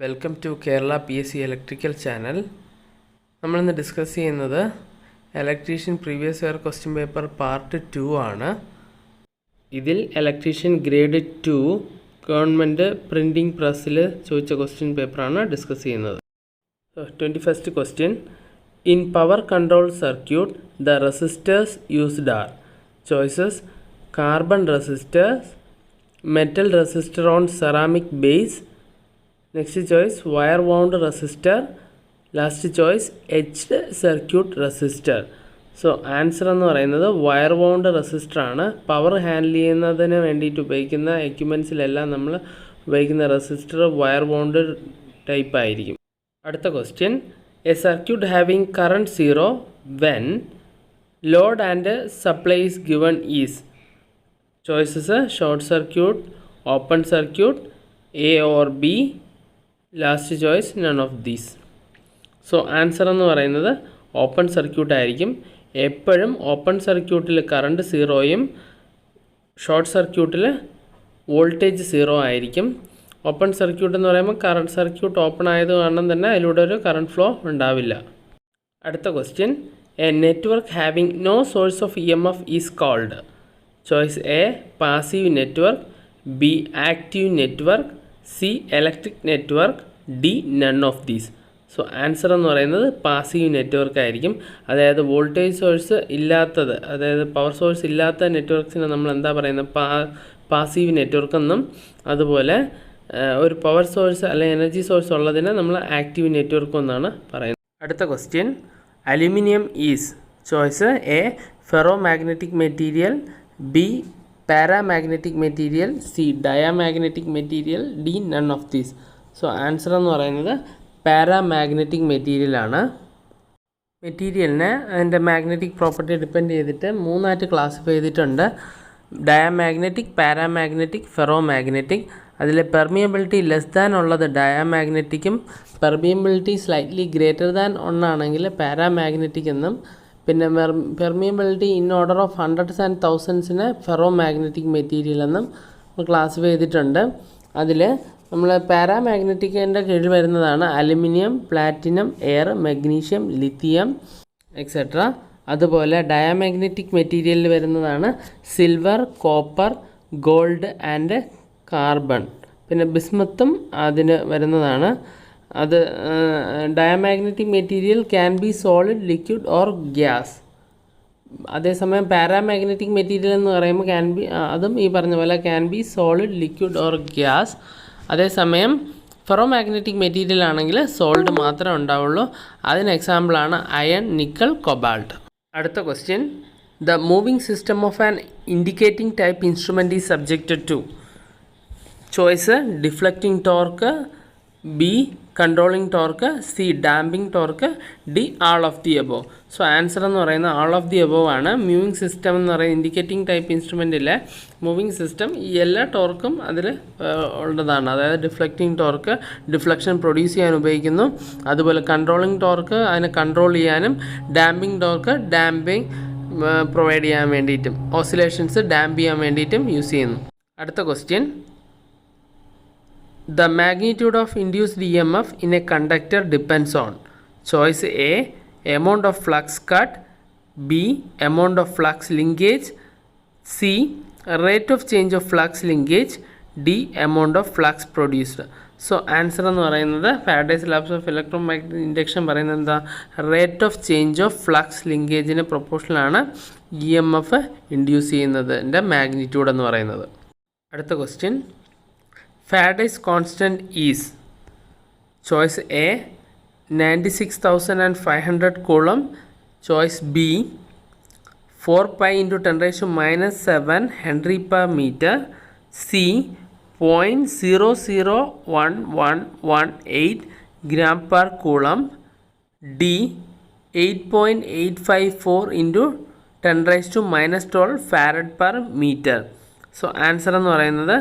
Welcome to Kerala PSC electrical channel. നമ്മളിന്ന് discuss ചെയ്യുന്നത് electrician previous year question paper part 2 ആണ്. ഇതിൽ ഇലക്ട്രീഷ്യൻ ഗ്രേഡ് 2 ഗവൺമെൻറ് പ്രിൻറ്റിംഗ് പ്രസ്സിൽ ചോദിച്ച ക്വസ്റ്റ്യൻ പേപ്പറാണ് ഡിസ്കസ് ചെയ്യുന്നത്. 21st question. In power control circuit the resistors used are choices carbon resistors, metal resistor on ceramic base, next choice wire wound resistor, last choice etched circuit resistor. So answer എന്ന് പറയുന്നത് wire wound resistor ആണ്. Power handle ചെയ്യുന്നതിന് വേണ്ടിയിട്ട് ഉപയോഗിക്കുന്ന എക്യുപ്മെൻറ്റ്സിലെല്ലാം നമ്മൾ ഉപയോഗിക്കുന്ന resistor wire wound type ആയിരിക്കും. അടുത്ത question. A circuit having current 0 when load and supply is given is choices short circuit, open circuit, A or B, last choice none of these. So answer എന്ന് പറയുന്നത് open circuit ആയിരിക്കും. എപ്പോഴും open സർക്യൂട്ടിൽ current 0യും short സർക്യൂട്ടിൽ voltage 0 ആയിരിക്കും. Open circuit എന്ന് പറയുമ്പോൾ current circuit open ആയത് കാരണം തന്നെ അതിലൂടെ ഒരു കറണ്ട് ഫ്ലോ ഉണ്ടാവില്ല. അടുത്ത question. A network having no source of EMF is called choice A passive network, B active network, C electric network, D none of these. So answer എന്ന് പറയുന്നത് passive network ആയിരിക്കും. അതായത് വോൾട്ടേജ് സോഴ്സ് ഇല്ലാത്തത്, അതായത് power source ഇല്ലാത്ത നെറ്റ്വർക്ക്സിനെ നമ്മൾ എന്താ പറയുന്നത്, പാസീവ് നെറ്റ്വർക്ക് എന്നും, അതുപോലെ ഒരു പവർ സോഴ്സ് അല്ലെങ്കിൽ എനർജി സോഴ്സ് ഉള്ളതിനെ നമ്മൾ ആക്റ്റീവ് നെറ്റ്വർക്ക് എന്നാണ് പറയുന്നത്. അടുത്ത question. Aluminium is choice A ferro magnetic material, B paramagnetic material, C diamagnetic material, D none of these. So answer എന്ന് പറയുന്നത് പാരാമാഗ്നറ്റിക് മെറ്റീരിയലാണ്. മെറ്റീരിയലിനെ അതിൻ്റെ മാഗ്നറ്റിക് പ്രോപ്പർട്ടി ഡിപ്പെൻഡ് ചെയ്തിട്ട് 3ആയിട്ട് ക്ലാസിഫൈ ചെയ്തിട്ടുണ്ട്. Diamagnetic, paramagnetic, ferromagnetic. അതിൽ പെർമിയബിലിറ്റി ലെസ് ദാൻ ഉള്ളത് ഡയാമാഗ്നറ്റിക്കും, പെർമിയബിലിറ്റി സ്ലൈറ്റ്ലി ഗ്രേറ്റർ ദാൻ ഒന്നാണെങ്കിൽ പാരാമാഗ്നറ്റിക് എന്നും, പിന്നെ permeability in order of hundreds and തൗസൻഡ്സിനെ ഫെറോ മാഗ്നറ്റിക് മെറ്റീരിയൽ എന്നും ക്ലാസിഫൈ ചെയ്തിട്ടുണ്ട്. അതിൽ നമ്മൾ പാരാമാഗ്നറ്റിക്കിൻ്റെ കീഴിൽ വരുന്നതാണ് aluminium, platinum, air, magnesium, lithium etcetera. അതുപോലെ ഡയാമാഗ്നറ്റിക് മെറ്റീരിയലിൽ വരുന്നതാണ് silver, copper, gold and carbon. പിന്നെ ബിസ്മത്തും അതിന് വരുന്നതാണ്. അത് diamagnetic material can be solid, liquid or gas. അതേസമയം പാരാമാഗ്നറ്റിക് മെറ്റീരിയൽ എന്ന് പറയുമ്പോൾ അതും ഈ പറഞ്ഞ പോലെ can be solid, liquid or gas. അതേസമയം ഫെറോ മാഗ്നറ്റിക് മെറ്റീരിയൽ ആണെങ്കിൽ സോൾഡ് മാത്രമേ ഉണ്ടാവുള്ളൂ. അതിന് എക്സാമ്പിളാണ് അയൺ, നിക്കൽ, കൊബാൾട്ട്. അടുത്ത question. The moving system of an indicating type instrument is subjected to choice deflecting torque, B controlling torque, C damping torque, D all of the above. So answer എന്ന് പറയുന്നത് all of the above ആണ്. Moving system എന്ന് പറയുന്നത് indicating type ഇൻസ്ട്രുമെൻറ്റിലെ moving system ഈ എല്ലാ ടോർക്കും അതിൽ ഉള്ളതാണ്. അതായത് ഡിഫ്ലക്റ്റിംഗ് ടോർക്ക് ഡിഫ്ലക്ഷൻ പ്രൊഡ്യൂസ് ചെയ്യാൻ ഉപയോഗിക്കുന്നു. അതുപോലെ കൺട്രോളിംഗ് ടോർക്ക് അതിനെ കൺട്രോൾ ചെയ്യാനും, ഡാമ്പിംഗ് ടോർക്ക് ഡാമ്പിംഗ് പ്രൊവൈഡ് ചെയ്യാൻ വേണ്ടിയിട്ടും, ഓസിലേഷൻസ് ഡാമ്പ് ചെയ്യാൻ വേണ്ടിയിട്ടും യൂസ് ചെയ്യുന്നു. അടുത്ത question. The magnitude of induced EMF in a conductor depends on choice A amount of flux cut, B amount of flux linkage, C rate of change of flux linkage, D amount of flux produced. So answer എന്ന് പറയുന്നത് Faraday's laws of electromagnetic induction പറയുന്നത് എന്താ, rate of change of flux ലിങ്കേജിന് പ്രൊപ്പോർഷനാണ് EMF induce ചെയ്യുന്നതിൻ്റെ magnitude എന്ന് പറയുന്നത്. അടുത്ത question. Faraday's constant is choice A 96,500 coulomb, choice B 4 pi into 10⁻⁻7 Henry per meter, C 0.001118 gram per coulomb, D 8.854 into 10⁻12 farad per meter. So answer എന്ന് പറയുന്നത്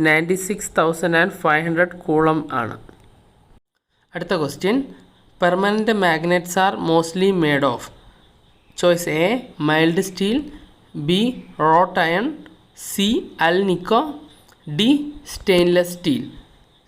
96,500 coulomb ആണ്. അടുത്ത question. Permanent magnets are mostly made of choice A mild steel, B wrought iron, C alnico, D stainless steel.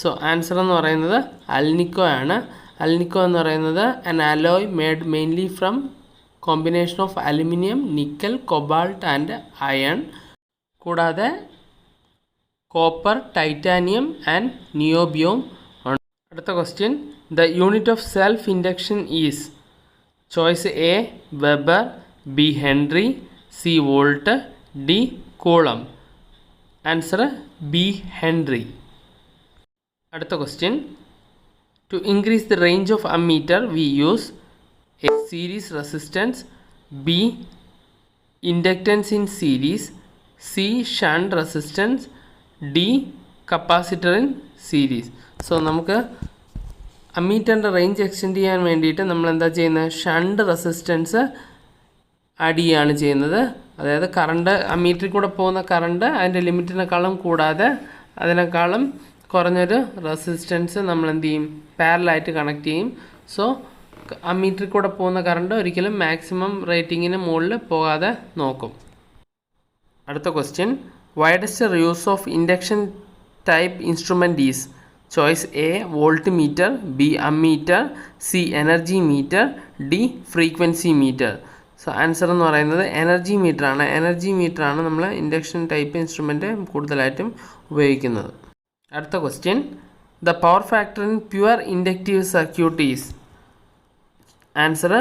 So answer എന്ന് പറയുന്നത് alnico ആണ്. Alnico എന്ന് പറയുന്നത് an alloy made mainly from combination of aluminum, nickel, cobalt and iron. കൂടാതെ copper, titanium and niobium ആണ്. അടുത്ത question, the unit of self induction is. Choice A weber, B henry, C volt, D coulomb. Answer B henry. അടുത്ത question, to increase the range of ammeter we use A series resistance, B inductance in series, C shunt resistance, D capacitor in series. So നമുക്ക് അമ്മീറ്ററിൻ്റെ range extend ചെയ്യാൻ വേണ്ടിയിട്ട് നമ്മൾ എന്താ ചെയ്യുന്നത്, shunt resistance add ചെയ്യുകയാണ് ചെയ്യുന്നത്. അതായത് കറണ്ട്, അമ്മീറ്ററിൽ കൂടെ പോകുന്ന കറണ്ട് അതിൻ്റെ ലിമിറ്റിനേക്കാളും കൂടാതെ അതിനേക്കാളും കുറഞ്ഞൊരു റെസിസ്റ്റൻസ് നമ്മൾ എന്ത് ചെയ്യും, പാരലായിട്ട് കണക്ട് ചെയ്യും. സോ അമ്മീറ്ററിൽ കൂടെ പോകുന്ന കറണ്ട് ഒരിക്കലും മാക്സിമം റേറ്റിങ്ങിന് മുകളിൽ പോകാതെ നോക്കും. അടുത്ത question, widest use of induction type instrument is. Choice A voltmeter, B ammeter, C energy meter, D frequency meter. So answer എന്ന് പറയുന്നത് എനർജി മീറ്ററാണ്. എനർജി മീറ്ററാണ് നമ്മൾ ഇൻഡക്ഷൻ ടൈപ്പ് ഇൻസ്ട്രുമെൻറ്റ് കൂടുതലായിട്ടും ഉപയോഗിക്കുന്നത്. അടുത്ത question, the power factor in pure inductive circuit is. Answer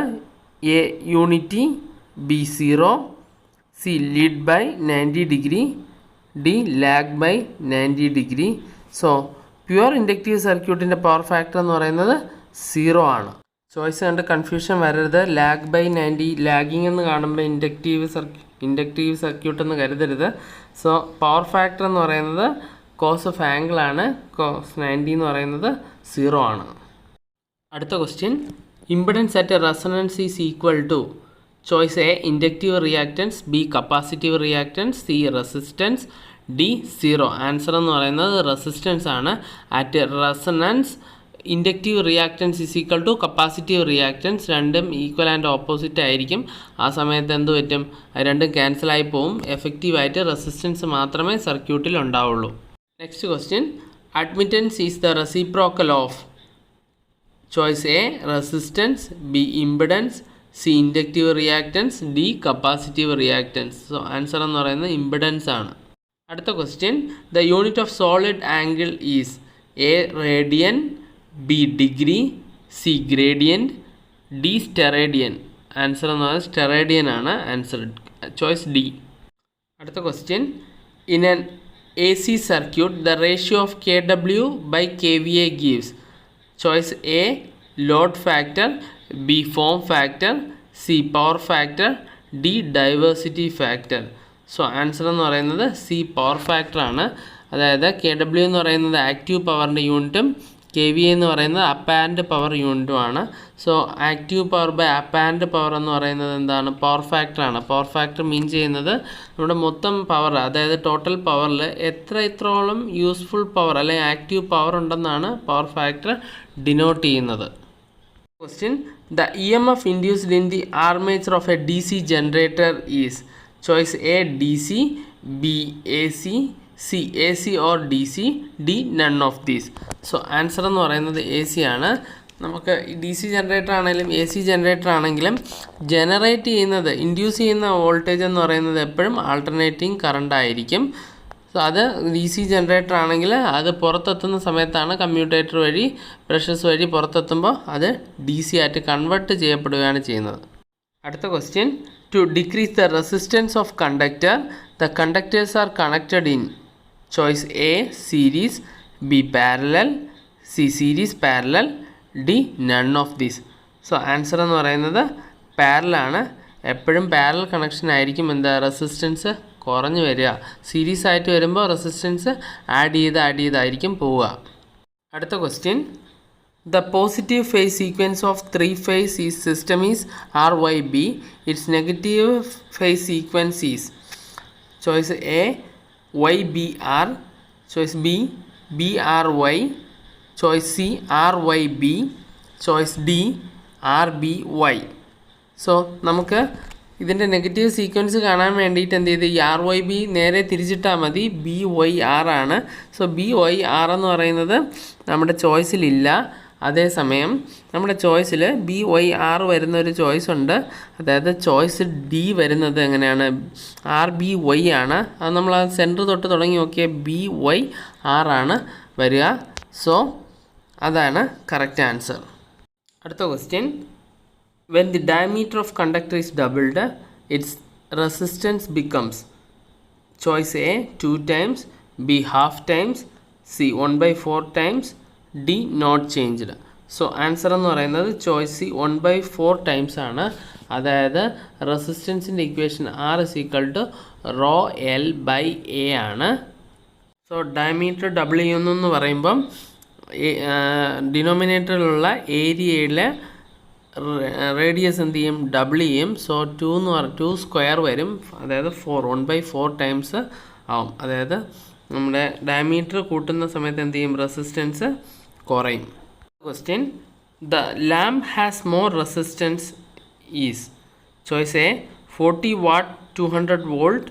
A unity, B 0, C lead by 90 degree, D lag by 90 degree. So pure inductive സർക്യൂട്ടിൻ്റെ power factor എന്ന് പറയുന്നത് 0 ആണ്. ചോയ്സ് കണ്ട് കൺഫ്യൂഷൻ വരരുത്. Lag by 90, lagging എന്ന് കാണുമ്പോൾ inductive circuit എന്ന് കരുതരുത്. സോ പവർ ഫാക്ടർ എന്ന് പറയുന്നത് കോസ് ഓഫ് ആംഗിളാണ്. കോസ് 90 എന്ന് പറയുന്നത് 0 ആണ്. അടുത്ത question, impedance at resonance is equal to. Choice A inductive reactance, B capacitive reactance, C resistance, D 0. Answer എന്ന് പറയുന്നത് റെസിസ്റ്റൻസ് ആണ്. At resonance inductive reactance is equal to capacitive reactance. രണ്ടും equal and opposite ആയിരിക്കും. ആ സമയത്ത് എന്ത് പറ്റും, രണ്ടും ക്യാൻസലായി പോവും. എഫക്റ്റീവായിട്ട് റെസിസ്റ്റൻസ് മാത്രമേ സർക്യൂട്ടിൽ ഉണ്ടാവുള്ളൂ. Next question, admittance is the reciprocal of. Choice A resistance, B impedance, C inductive reactance, D capacitive reactance. So answer എന്ന് പറയുന്നത് ഇമ്പിഡൻസ് ആണ്. അടുത്ത question, the unit of solid angle is. A radian, B degree, C gradient, D steradian. Answer എന്ന് പറയുന്നത് steradian ആണ്. Answer choice D. അടുത്ത question, in an A C circuit the ratio of KW by KVA gives. ചോയ്സ് A load factor, B form factor, C power factor, D diversity factor. So answer എന്ന് പറയുന്നത് C power ഫാക്ടറാണ്. അതായത് KW എന്ന് പറയുന്നത് active പവറിൻ്റെ യൂണിറ്റും KVA എന്ന് പറയുന്നത് അപ്പാരൻ്റ് പവർ യൂണിറ്റുമാണ്. So active power by apparent power എന്ന് പറയുന്നത് എന്താണ്, പവർ ഫാക്ടറാണ്. പവർ ഫാക്ടർ മീൻ ചെയ്യുന്നത് നമ്മുടെ മൊത്തം പവർ, അതായത് ടോട്ടൽ പവറിൽ എത്രത്തോളം യൂസ്ഫുൾ പവർ അല്ലെങ്കിൽ ആക്റ്റീവ് പവർ ഉണ്ടെന്നാണ് പവർ ഫാക്ടർ ഡിനോട്ട് ചെയ്യുന്നത്. Question, the EMF induced in the armature of A DC generator is. Choice A DC, B AC, C AC or DC, D none of these. So answer എന്ന് പറയുന്നത് AC ആണ്. നമുക്ക് DC generator ആണെങ്കിലും AC generator ആണെങ്കിലും generate ചെയ്യുന്നത്, induce ചെയ്യുന്ന voltage എന്ന് പറയുന്നത് എപ്പോഴും ആൾട്ടർനേറ്റിംഗ് കറണ്ട് ആയിരിക്കും. സോ അത് DC ജനറേറ്റർ ആണെങ്കിൽ അത് പുറത്തെത്തുന്ന സമയത്താണ് കമ്മ്യൂട്ടേറ്റർ വഴി, ബ്രഷസ് വഴി പുറത്തെത്തുമ്പോൾ അത് DC ആയിട്ട് കൺവേർട്ട് ചെയ്യപ്പെടുകയാണ് ചെയ്യുന്നത്. അടുത്ത question, to decrease the resistance of conductor the conductors are connected in. Choice A series, B parallel, C series parallel, D none of these. So answer എന്ന് പറയുന്നത് പാരലാണ്. എപ്പോഴും പാരലൽ കണക്ഷൻ ആയിരിക്കും എന്താ റെസിസ്റ്റൻസ് കുറഞ്ഞു വരിക. സീരീസ് ആയിട്ട് വരുമ്പോൾ റെസിസ്റ്റൻസ് ആഡ് ചെയ്തായിരിക്കും പോവുക. അടുത്ത question, the positive phase sequence of 3 phase system is RYB. It's negative phase sequence is. Choice A YBR, choice B BRY, choice C RYB, choice D RBY. So നമുക്ക് ഇതിൻ്റെ negative sequence കാണാൻ വേണ്ടിയിട്ട് എന്ത് ചെയ്ത് ഈ RYB നേരെ തിരിച്ചിട്ടാൽ മതി. BYR ആണ്. സോ BYR എന്ന് പറയുന്നത് നമ്മുടെ ചോയ്സിലില്ല. അതേസമയം നമ്മുടെ ചോയ്സിൽ BYR വരുന്ന ഒരു ചോയ്സ് ഉണ്ട്. അതായത് ചോയ്സ് D വരുന്നത് എങ്ങനെയാണ്, RBY ആണ്. അത് നമ്മൾ ആ സെൻറ്റർ തൊട്ട് തുടങ്ങി നോക്കിയാൽ BYR ആണ് വരിക. സോ അതാണ് കറക്റ്റ് ആൻസർ. അടുത്ത question, when the diameter of conductor is doubled, its resistance becomes choice A 2 times, B half times, C 1/4 times, D not changed. So answer എന്ന് പറയുന്നത് ചോയ്സ് C 1/4 ടൈംസ് ആണ്. അതായത് റെസിസ്റ്റൻസിൻ്റെ equation R = ρl/A ആണ്. So diameter double ചെയ്യുന്നു എന്ന് പറയുമ്പം ഡിനോമിനേറ്ററിലുള്ള ഏരിയയിലെ radius എന്ത് ചെയ്യും, ഡബിൾ ചെയ്യും. സോ 2 സ്ക്വയർ വരും. അതായത് 1/4 ടൈംസ് ആവും. അതായത് നമ്മുടെ ഡയമീറ്റർ കൂട്ടുന്ന സമയത്ത് എന്ത് ചെയ്യും, റെസിസ്റ്റൻസ് കുറയും. Question, the lamp has more resistance is choice A 40 watt 200 volt,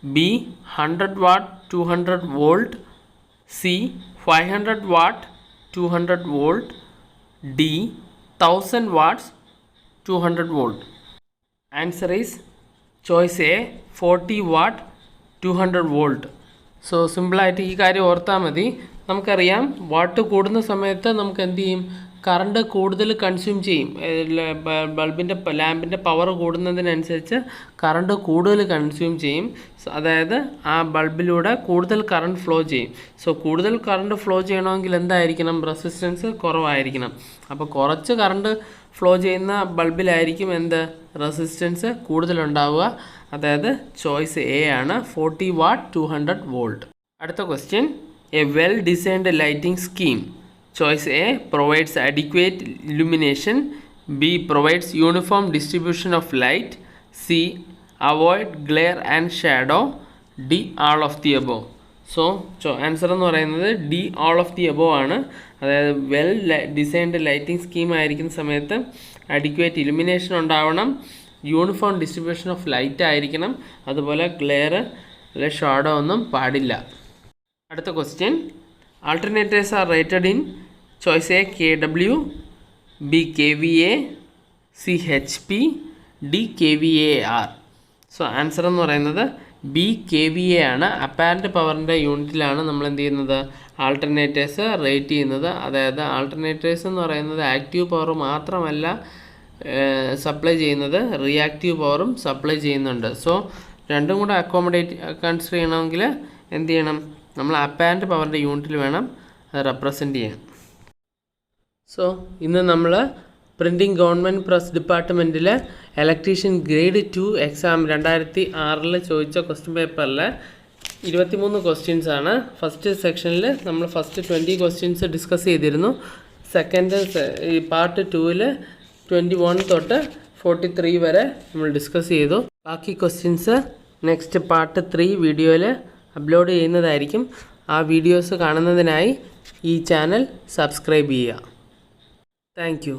B 100 watt 200 volt, C 500 watt 200 volt, D 1000 watts 200 volt. Answer is choice A 40 watt 200 volt. So സിമ്പിളായിട്ട് ഈ കാര്യം ഓർത്താൽ മതി. നമുക്കറിയാം വാട്ട് കൂടുന്ന സമയത്ത് നമുക്ക് എന്ത് ചെയ്യും, കറണ്ട് കൂടുതൽ കൺസ്യൂം ചെയ്യും. ലാമ്പിൻ്റെ പവർ കൂടുന്നതിനനുസരിച്ച് കറണ്ട് കൂടുതൽ കൺസ്യൂം ചെയ്യും. അതായത് ആ ബൾബിലൂടെ കൂടുതൽ കറണ്ട് ഫ്ലോ ചെയ്യും. സോ കൂടുതൽ കറണ്ട് ഫ്ലോ ചെയ്യണമെങ്കിൽ എന്തായിരിക്കണം, റെസിസ്റ്റൻസ് കുറവായിരിക്കണം. അപ്പോൾ കുറച്ച് കറണ്ട് ഫ്ലോ ചെയ്യുന്ന ബൾബിലായിരിക്കും റെസിസ്റ്റൻസ് കൂടുതലുണ്ടാവുക. അതായത് ചോയ്സ് A ആണ്, 40 watt 200 volt. അടുത്ത question, A well designed lighting scheme. Choice A provides adequate illumination, B provides uniform distribution of light, C avoid glare and shadow, D all of the above. So answer എന്ന് പറയുന്നത് D all of the above ആണ്. അതായത് well designed lighting scheme ആയിരിക്കുന്ന സമയത്ത് adequate illumination ഉണ്ടാവണം, uniform distribution of light ആയിരിക്കണം, അതുപോലെ glare അല്ലെ ഷാഡോ ഒന്നും പാടില്ല. അടുത്ത question, alternators are rated in choice A kW, B kVA, C HP, D kVAR. So answer എന്ന് പറയുന്നത് B kVA ആണ്. അപ്പാരൻറ്റ് പവറിൻ്റെ യൂണിറ്റിലാണ് നമ്മൾ എന്ത് ചെയ്യുന്നത്, ആൾട്ടർനേറ്റേഴ്സ് റേറ്റ് ചെയ്യുന്നത്. അതായത് ആൾട്ടർനേറ്റേഴ്സ് എന്ന് പറയുന്നത് ആക്റ്റീവ് പവർ മാത്രമല്ല സപ്ലൈ ചെയ്യുന്നത്, റിയാക്റ്റീവ് പവറും സപ്ലൈ ചെയ്യുന്നുണ്ട്. സോ രണ്ടും കൂടെ കൺസിഡർ ചെയ്യണമെങ്കിൽ എന്ത് ചെയ്യണം, നമ്മൾ അപ്പാരൻറ്റ് പവറിൻ്റെ യൂണിറ്റിൽ വേണം അത് റെപ്രസെൻ്റ് ചെയ്യാൻ. സോ ഇന്ന് നമ്മൾ പ്രിൻറ്റിംഗ് ഗവൺമെൻറ് പ്രസ് ഡിപ്പാർട്ട്മെൻറ്റിൽ ഇലക്ട്രീഷ്യൻ ഗ്രേഡ് 2 എക്സാം 2006 ചോദിച്ച ക്വസ്റ്റ്യൻ പേപ്പറിൽ 23 ക്വസ്റ്റ്യൻസ് ആണ്. ഫസ്റ്റ് സെക്ഷനിൽ നമ്മൾ ഫസ്റ്റ് 20 ക്വസ്റ്റ്യൻസ് ഡിസ്കസ് ചെയ്തിരുന്നു. സെക്കൻഡ് ഈ പാർട്ട് 2-ൽ 21 തൊട്ട് 43 വരെ നമ്മൾ ഡിസ്കസ് ചെയ്തു. ബാക്കി ക്വസ്റ്റ്യൻസ് നെക്സ്റ്റ് പാർട്ട് 3 വീഡിയോയിൽ അപ്ലോഡ് ചെയ്യുന്നതായിരിക്കും. ആ വീഡിയോസ് കാണുന്നതിനായി ഈ ചാനൽ സബ്സ്ക്രൈബ് ചെയ്യുക. Thank you.